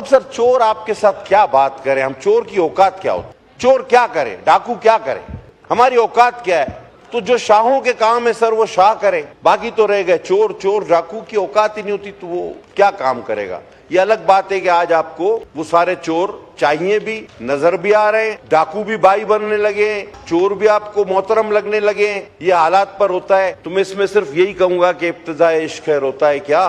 अब सर चोर आपके साथ क्या बात करें, हम चोर की औकात क्या होती, चोर क्या करे, डाकू क्या करे, हमारी औकात क्या है। तो जो शाहों के काम है सर वो शाह करे, बाकी तो रह गए चोर। चोर डाकू की औकात ही नहीं होती तो वो क्या काम करेगा। ये अलग बात है कि आज आपको वो सारे चोर चाहिए भी, नजर भी आ रहे हैं, डाकू भी भाई बनने लगे हैं, चोर भी आपको मोहतरम लगने लगे हैं। ये हालात पर होता है। तो मैं इसमें सिर्फ यही कहूंगा कि इब्तिदाए इश्क खैर होता है क्या,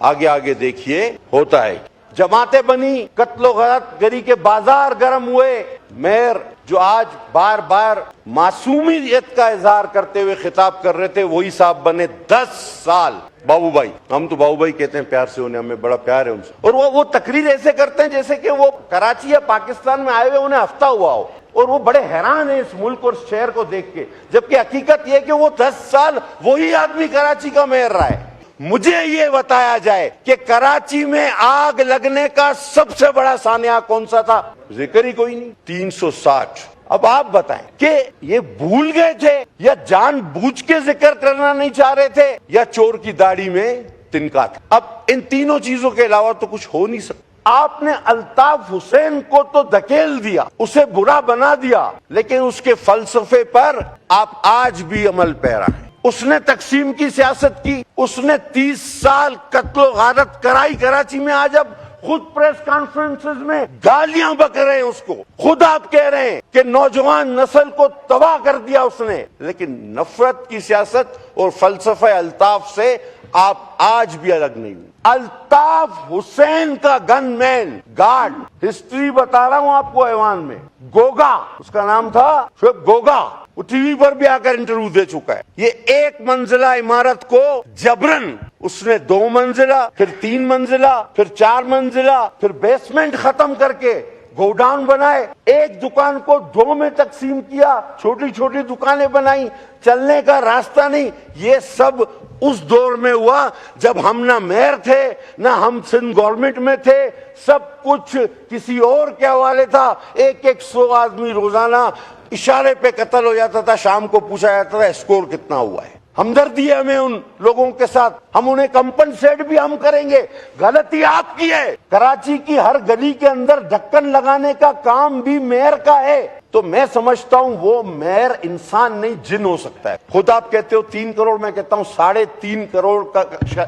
आगे आगे देखिए होता है। जमातें बनी, कत्लो गरी के बाजार गर्म हुए। मेयर जो आज बार बार मासूमियत का इजहार करते हुए खिताब कर रहे थे, वही साहब बने 10 साल। बाबू भाई, हम तो बाबू भाई कहते हैं प्यार से, उन्हें हमें बड़ा प्यार है उनसे। और वो तकरीर ऐसे करते हैं जैसे कि वो कराची या पाकिस्तान में आए हुए उन्हें हफ्ता हुआ हो, और वो बड़े हैरान है इस मुल्क और शहर को देख के। जबकि हकीकत यह कि वो 10 साल वही आदमी कराची का मेयर रहा है। मुझे ये बताया जाए कि कराची में आग लगने का सबसे बड़ा सानिया कौन सा था, जिक्र ही कोई नहीं। 360। अब आप बताएं कि ये भूल गए थे या जानबूझ के जिक्र करना नहीं चाह रहे थे, या चोर की दाढ़ी में तिनका था। अब इन तीनों चीजों के अलावा तो कुछ हो नहीं सकता। आपने अल्ताफ हुसैन को तो धकेल दिया, उसे बुरा बना दिया, लेकिन उसके फलसफे पर आप आज भी अमल पैरा हैं। उसने तकसीम की सियासत की, उसने 30 साल कत्लो गारत कराई कराची में। आज अब खुद प्रेस कॉन्फ्रेंसेस में गालियां बक रहे हैं उसको, खुद आप कह रहे हैं कि नौजवान नस्ल को तबाह कर दिया उसने। लेकिन नफरत की सियासत और फलसफे अल्ताफ से आप आज भी अलग नहीं हुए। अल्ताफ हुसैन का गनमैन गार्ड, हिस्ट्री बता रहा हूं आपको, ऐवान में गोगा उसका नाम था, शुएब गोगा। वो टीवी पर भी आकर इंटरव्यू दे चुका है। ये 1 मंजिला इमारत को जबरन उसने 2 मंजिला, फिर 3 मंजिला, फिर 4 मंजिला, फिर बेसमेंट खत्म करके गोडाउन बनाए। एक दुकान को 2 में तकसीम किया, छोटी छोटी दुकानें बनाई, चलने का रास्ता नहीं। ये सब उस दौर में हुआ जब हम ना मेयर थे, ना हम सिंध गवर्नमेंट में थे। सब कुछ किसी और के हवाले था। 100 आदमी रोजाना इशारे पे कत्ल हो जाता था। शाम को पूछा जाता था स्कोर कितना हुआ है। हमदर्दी है हमें उन लोगों के साथ, हम उन्हें कंपनसेट भी हम करेंगे। गलती आपकी है। कराची की हर गली के अंदर ढक्कन लगाने का काम भी मेयर का है। तो मैं समझता हूं वो मेयर इंसान नहीं जिन हो सकता है। खुद आप कहते हो 3 करोड़, मैं कहता हूं 3.5 करोड़ का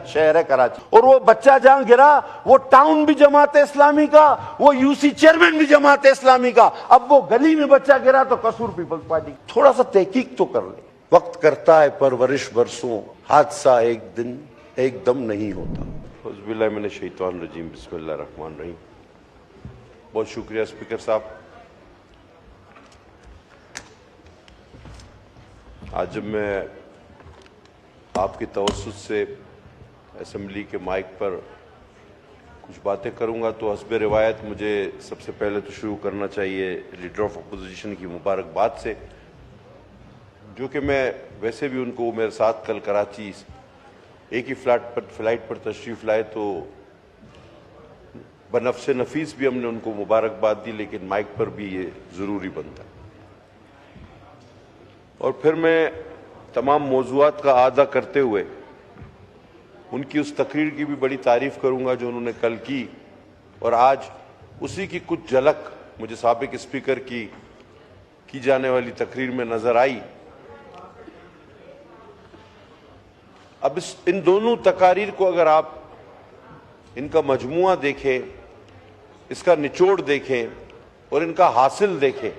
शहर है कराची। और वो बच्चा जहां गिरा वो टाउन भी जमात इस्लामी का, वो यूसी चेयरमैन भी जमात इस्लामी का। अब वो गली में बच्चा गिरा तो कसूर पीपल्स पार्टी। थोड़ा सा तहकीक तो कर ले। वक्त करता है परवरिश बरसों, हादसा एक दिन एकदम नहीं होता। औज़ुबिल्लाहि मिनश शैतानिर रजीम, बिस्मिल्लाहिर रहमानिर रहीम। बहुत शुक्रिया स्पीकर साहब। आज जब मैं आपकी तवज्जुह से असेंबली के माइक पर कुछ बातें करूंगा तो हस्ब रिवायत मुझे सबसे पहले तो शुरू करना चाहिए लीडर ऑफ अपोजिशन की मुबारकबाद से, जो कि मैं वैसे भी उनको, मेरे साथ कल कराची एक ही फ्लाइट पर तशरीफ़ लाए तो बनफ्से नफीस भी हमने उनको मुबारकबाद दी, लेकिन माइक पर भी ये ज़रूरी बनता है। और फिर मैं तमाम मौज़ूआत का आदा करते हुए उनकी उस तकरीर की भी बड़ी तारीफ़ करूंगा जो उन्होंने कल की, और आज उसी की कुछ झलक मुझे साबिक स्पीकर की जाने वाली तकरीर में नज़र आई। अब इन दोनों तकारीर को अगर आप इनका मजमुआ देखें, इसका निचोड़ देखें और इनका हासिल देखें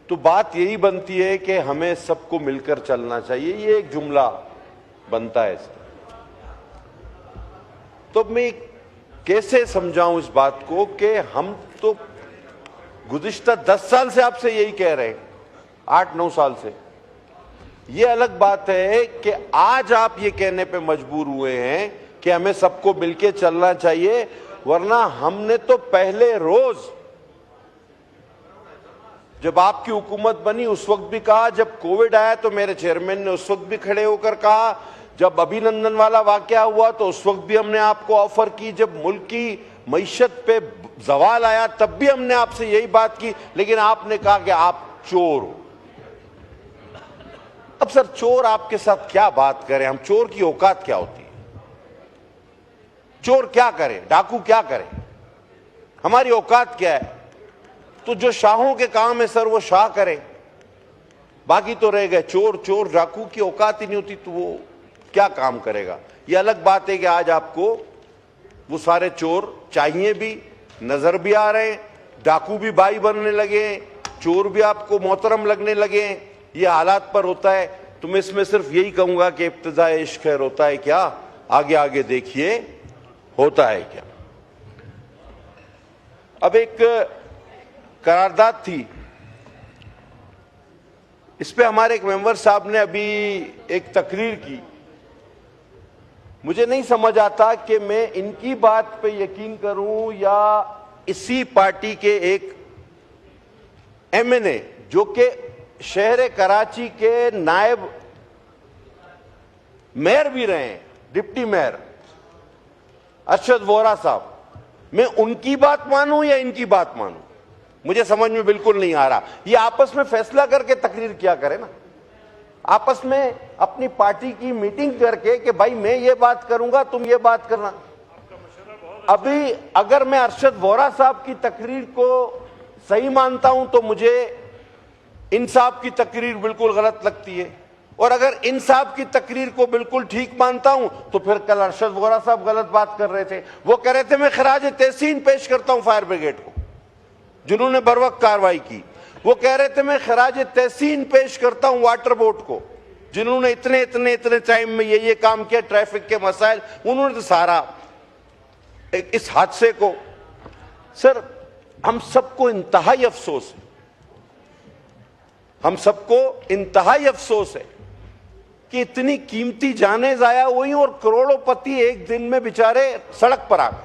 तो बात यही बनती है कि हमें सबको मिलकर चलना चाहिए। ये एक जुमला बनता है इसका। तो मैं कैसे समझाऊं इस बात को कि हम तो गुज़िश्ता 10 साल से आपसे यही कह रहे हैं, 8-9 साल से। ये अलग बात है कि आज आप ये कहने पे मजबूर हुए हैं कि हमें सबको मिलके चलना चाहिए, वरना हमने तो पहले रोज जब आपकी हुकूमत बनी उस वक्त भी कहा, जब कोविड आया तो मेरे चेयरमैन ने उस वक्त भी खड़े होकर कहा, जब अभिनंदन वाला वाकया हुआ तो उस वक्त भी हमने आपको ऑफर की, जब मुल्क की मईशत पे जवाल आया तब भी हमने आपसे यही बात की, लेकिन आपने कहा कि आप चोर हो। अब सर चोर आपके साथ क्या बात करें, हम चोर की औकात क्या होती है। चोर क्या करे, डाकू क्या करे, हमारी औकात क्या है। तो जो शाहों के काम है सर वो शाह करे, बाकी तो रह गए चोर। चोर डाकू की औकात ही नहीं होती तो वो क्या काम करेगा। ये अलग बात है कि आज आपको वो सारे चोर चाहिए भी, नजर भी आ रहे हैं, डाकू भी भाई बनने लगे, चोर भी आपको मोहतरम लगने लगे। ये हालात पर होता है। तो मैं इसमें सिर्फ यही कहूंगा कि इब्तिदाए इश्क खैर होता है क्या, आगे आगे देखिए होता है क्या। अब एक करारदाद थी, इस पे हमारे एक मेंबर साहब ने अभी एक तकरीर की। मुझे नहीं समझ आता कि मैं इनकी बात पे यकीन करूं या इसी पार्टी के एक एमएनए जो कि शहर कराची के नायब मेयर भी रहे हैं, डिप्टी मेयर अरशद वोहरा साहब, मैं उनकी बात मानूं या इनकी बात मानूं, मुझे समझ में बिल्कुल नहीं आ रहा। ये आपस में फैसला करके तकरीर किया करे ना, आपस में अपनी पार्टी की मीटिंग करके कि भाई मैं ये बात करूंगा तुम ये बात करना। अभी अगर मैं अरशद वोहरा साहब की तकरीर को सही मानता हूं तो मुझे इन साहब की तकरीर बिल्कुल गलत लगती है, और अगर इन साहब की तकरीर को बिल्कुल ठीक मानता हूं तो फिर कल अरशद वोहरा साहब गलत बात कर रहे थे। वो कह रहे थे मैं खराज तहसीन पेश करता हूं फायर ब्रिगेड को, जिन्होंने बर वक्त कार्रवाई की। वो कह रहे थे मैं खराज तहसीन पेश करता हूं वाटर बोर्ड को, जिन्होंने इतने इतने इतने टाइम में ये काम किया, ट्रैफिक के मसाइल, उन्होंने तो सारा इस हादसे को। सर हम सबको इंतहाई अफसोस है, हम सबको इंतहाई अफसोस है कि इतनी कीमती जानें जाया हुई और करोड़ोंपति एक दिन में बेचारे सड़क पर आ गए।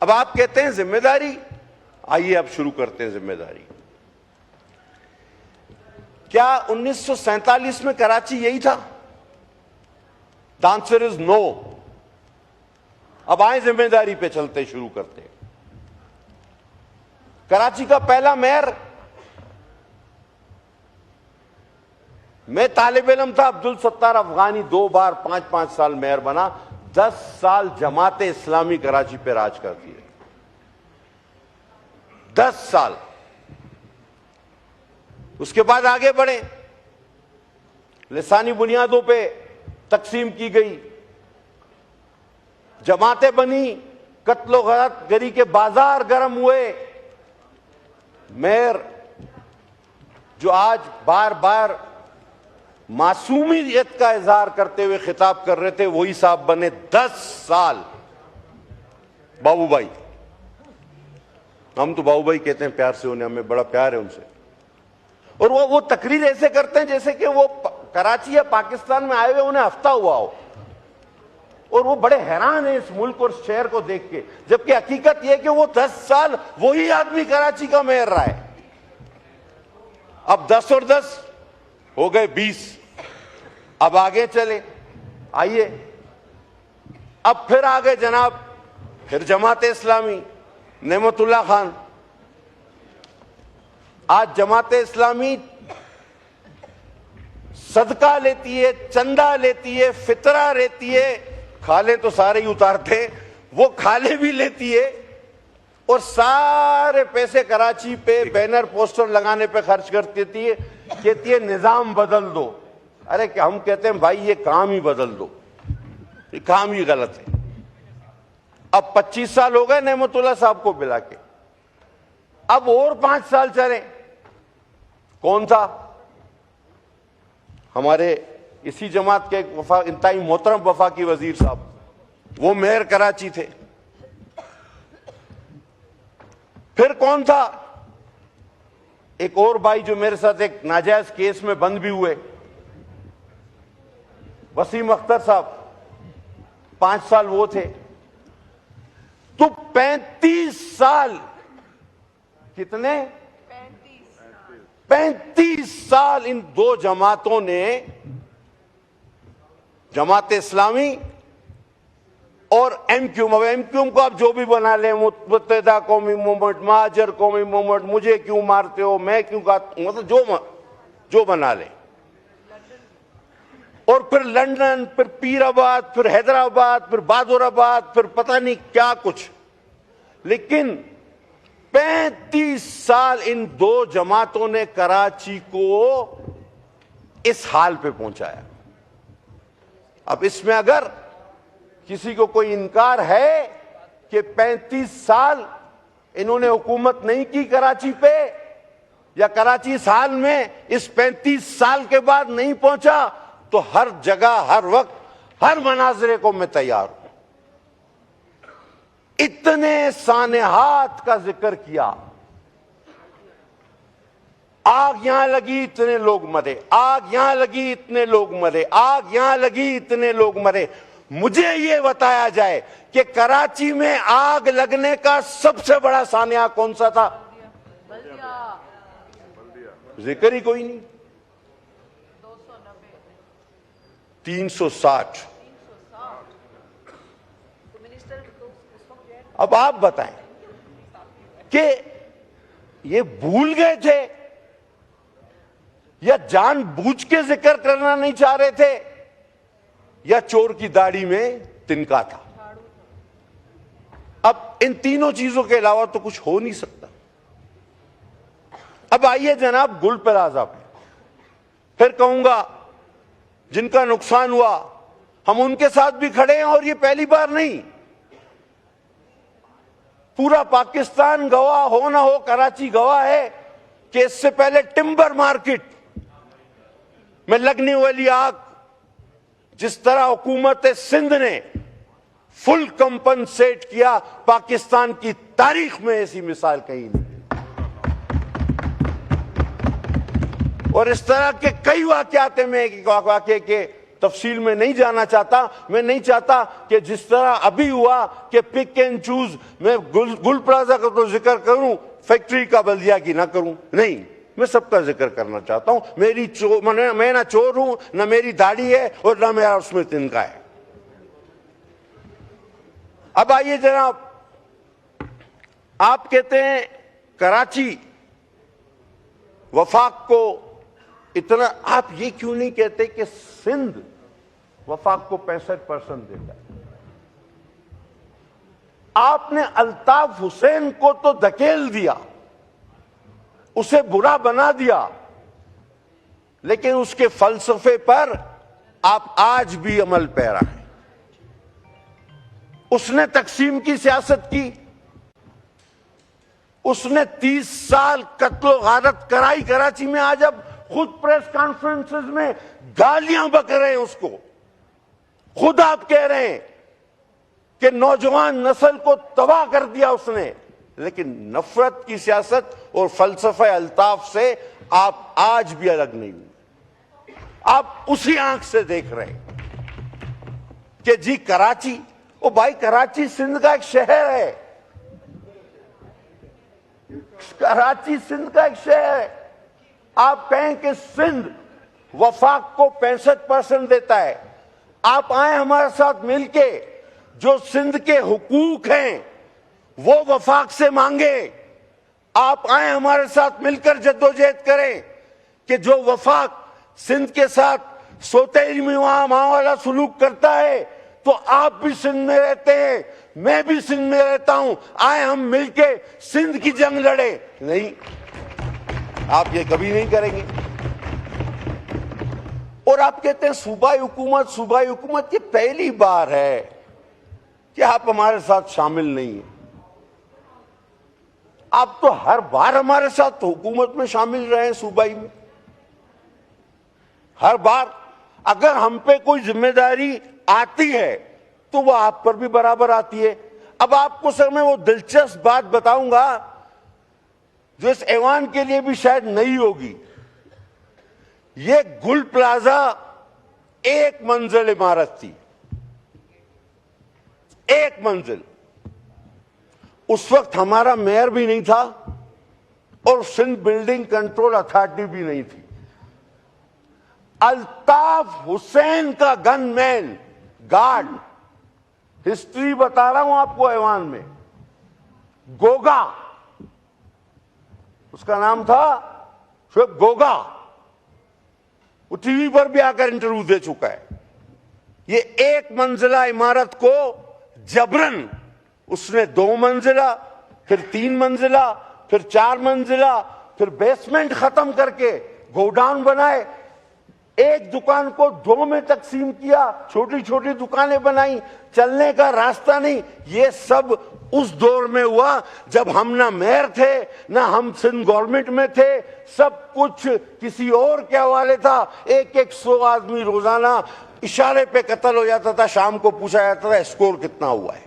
अब आप कहते हैं जिम्मेदारी, आइए अब शुरू करते हैं जिम्मेदारी। क्या 1947 में कराची यही था? The answer is no. अब आए जिम्मेदारी पे चलते शुरू करते हैं। कराची का पहला मेयर, मैं तालिब इल्म था, अब्दुल सत्तार अफगानी 2 बार 5-5 साल मेयर बना, 10 साल जमाते इस्लामी कराची पे राज करती है, 10 साल। उसके बाद आगे बढ़े, लिसानी बुनियादों पे तकसीम की गई, जमातें बनी, कत्लो गरी के बाजार गर्म हुए। मेयर जो आज बार बार मासूमियत का इजहार करते हुए खिताब कर रहे थे, वही साहब बने 10 साल। बाबू भाई, हम तो बाबू भाई कहते हैं प्यार से, उन्हें हमें बड़ा प्यार है उनसे। और वो तकरीर ऐसे करते हैं जैसे कि वो कराची या पाकिस्तान में आए हुए उन्हें हफ्ता हुआ हो, और वो बड़े हैरान है इस मुल्क और शहर को देख के, जबकि हकीकत यह कि वो 10 साल वही आदमी कराची का मेयर रहा है। अब 10 और 10 हो गए 20। अब आगे चले, आइए अब फिर आ गए जनाब, फिर जमात इस्लामी, नेमतुल्लाह खान। आज जमात इस्लामी सदका लेती है, चंदा लेती है, फितरा लेती है, खाले तो सारे ही उतारते, वो खाले भी लेती है, और सारे पैसे कराची पे बैनर पोस्टर लगाने पे खर्च कर देती है। कहती है निजाम बदल दो। अरे क्या हम कहते हैं भाई ये काम ही बदल दो, ये काम ही गलत है। अब 25 साल हो गए नेमतुल्लाह साहब को मिला के, अब और 5 साल चले। कौन था? हमारे इसी जमात के इंतहाई मोहतरम वफाकी वजीर साहब, वो मेयर कराची थे। फिर कौन था? एक और भाई जो मेरे साथ एक नाजायज केस में बंद भी हुए, वसीम अख्तर साहब, 5 साल वो थे। तो 35 साल, कितने? 35 साल इन दो जमातों ने, जमात इस्लामी और एमक्यूएम, अब एमक्यूएम को आप जो भी बना लें, मुत्तहिदा कौमी मूवमेंट, महाजर कौमी मूवमेंट, मुझे क्यों मारते हो, मैं क्यों मतलब जो बना लें। और फिर लंदन, फिर पीराबाद, फिर हैदराबाद, फिर बहादुराबाद, फिर पता नहीं क्या कुछ। लेकिन 35 साल इन दो जमातों ने कराची को इस हाल पे पहुंचाया। अब इसमें अगर किसी को कोई इनकार है कि 35 साल इन्होंने हुकूमत नहीं की कराची पे, या कराची इस हाल में इस 35 साल के बाद नहीं पहुंचा, तो हर जगह, हर वक्त, हर मनाजरे को मैं तैयार हूं। इतने सानेहात का जिक्र किया, आग यहां लगी इतने लोग मरे, आग यहां लगी इतने लोग मरे, आग यहां लगी इतने लोग मरे। मुझे यह बताया जाए कि कराची में आग लगने का सबसे बड़ा सानिया कौन सा था? जिक्र ही कोई नहीं। 360। अब आप बताएं कि ये भूल गए थे या जानबूझ के जिक्र करना नहीं चाह रहे थे, या चोर की दाढ़ी में तिनका था? अब इन तीनों चीजों के अलावा तो कुछ हो नहीं सकता। अब आइए जनाब गुल प्लाजा पे, फिर कहूंगा जिनका नुकसान हुआ हम उनके साथ भी खड़े हैं, और ये पहली बार नहीं, पूरा पाकिस्तान गवाह हो ना हो, कराची गवाह है कि इससे पहले टिम्बर मार्केट में लगने वाली आग जिस तरह हुकूमत सिंध ने फुल कंपनसेट किया, पाकिस्तान की तारीख में ऐसी मिसाल कहीं नहीं। और इस तरह के कई वाकयात हैं, मैं एक वाकये के तफसील में नहीं जाना चाहता। मैं नहीं चाहता कि जिस तरह अभी हुआ कि पिक एंड चूज, मैं गुल प्लाजा का तो जिक्र करूं, फैक्ट्री का, बल्दिया की ना करूं। नहीं, मैं सबका जिक्र करना चाहता हूं। मैं ना चोर हूं, ना मेरी दाढ़ी है, और ना मेरा उसमें तिनका है। अब आइए जनाब, आप कहते हैं कराची वफाक को इतना, आप ये क्यों नहीं कहते कि सिंध वफाक को 65% देता है? आपने अल्ताफ हुसैन को तो धकेल दिया, उसे बुरा बना दिया, लेकिन उसके फलसफे पर आप आज भी अमल पैरा हैं। उसने तकसीम की सियासत की, उसने 30 साल कत्लो गारत कराई कराची में। आज अब खुद प्रेस कॉन्फ्रेंसेस में गालियां बक रहे हैं उसको, खुद आप कह रहे हैं कि नौजवान नस्ल को तबाह कर दिया उसने। लेकिन नफरत की सियासत और फलसफे अल्ताफ से आप आज भी अलग नहीं हुए। आप उसी आंख से देख रहे हैं कि जी कराची, ओ भाई कराची सिंध का एक शहर है, कराची सिंध का एक शहर है। आप कहें कि सिंध वफाक को 65% देता है, आप आए हमारे साथ मिलके जो सिंध के हुकूक हैं वो वफाक से मांगे। आप आए हमारे साथ मिलकर जद्दोजहद करें कि जो वफाक सिंध के साथ सौतेली में वहां वाला सुलूक करता है, तो आप भी सिंध में रहते हैं, मैं भी सिंध में रहता हूं, आए हम मिलके सिंध की जंग लड़े। नहीं, आप ये कभी नहीं करेंगे। और आप कहते हैं सूबाई हुकूमत, सूबाई हुकूमत। ये पहली बार है कि आप हमारे साथ शामिल नहीं हैं। आप तो हर बार हमारे साथ हुकूमत में शामिल रहे हैं, सूबाई में हर बार। अगर हम पे कोई जिम्मेदारी आती है तो वो आप पर भी बराबर आती है। अब आपको सर मैं वो दिलचस्प बात बताऊंगा जो इस ऐवान के लिए भी शायद नई होगी। ये गुल प्लाजा एक मंजिल इमारत थी, एक मंजिल। उस वक्त हमारा मेयर भी नहीं था और सिंध बिल्डिंग कंट्रोल अथॉरिटी भी नहीं थी। अल्ताफ हुसैन का गनमैन गार्ड, हिस्ट्री बता रहा हूं आपको ऐवान में, गोगा, उसका नाम था शुएब गोगा। वो टीवी पर भी आकर इंटरव्यू दे चुका है। ये एक मंजिला इमारत को जबरन उसने 2 मंजिला, फिर 3 मंजिला, फिर 4 मंजिला, फिर बेसमेंट खत्म करके गोडाउन बनाए, एक दुकान को 2 में तकसीम किया, छोटी छोटी दुकानें बनाई, चलने का रास्ता नहीं। ये सब उस दौर में हुआ जब हम ना मेयर थे, ना हम सिंध गवर्नमेंट में थे, सब कुछ किसी और के हवाले था। एक 100 आदमी रोजाना इशारे पे कत्ल हो जाता था, शाम को पूछा जाता था स्कोर कितना हुआ है।